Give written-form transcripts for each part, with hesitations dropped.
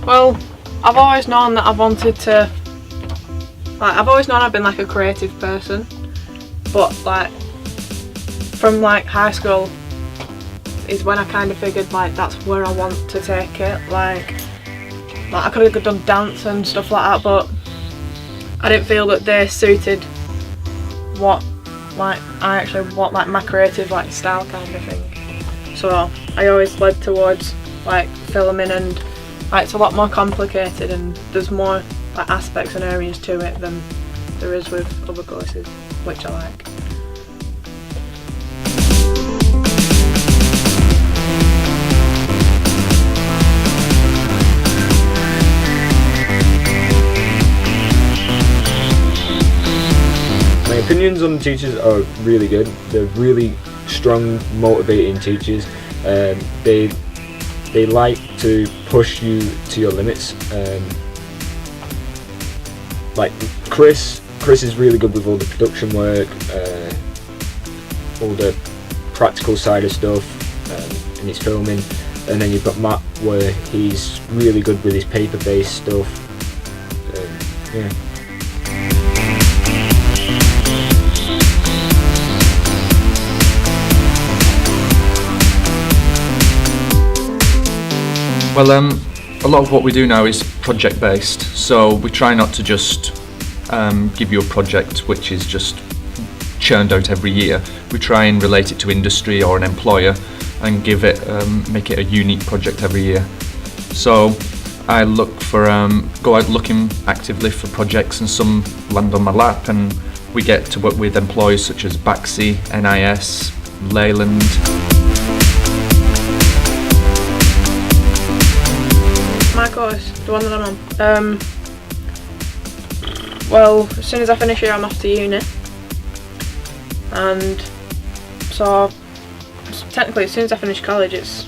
Well, I've always known that I wanted to, I've always known I've been like a creative person, but like from like high school is when I kind of figured like that's where I want to take it. Like I could have done dance and stuff like that, but I didn't feel that they suited what like I actually want, like my creative like style kind of thing. So I always led towards like filming, and like it's a lot more complicated and there's more like aspects and areas to it than there is with other courses, which I like. My opinions on teachers are really good. They're really strong, motivating teachers. They like to push you to your limits. Like Chris is really good with all the production work, all the practical side of stuff, and his filming. And then you've got Matt, where he's really good with his paper-based stuff. Yeah. Well, a lot of what we do now is project based, so we try not to just give you a project which is just churned out every year. We try and relate it to industry or an employer and give it, make it a unique project every year. So I look for, go out looking actively for projects, and some land on my lap, and we get to work with employers such as Baxi, NIS, Leyland. My course, the one that I'm on. Well, as soon as I finish here, I'm off to uni, and so technically, as soon as I finish college, it's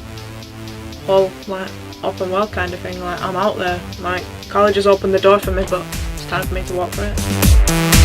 all like open world kind of thing. Like I'm out there. Like college has opened the door for me, but it's time for me to walk for it.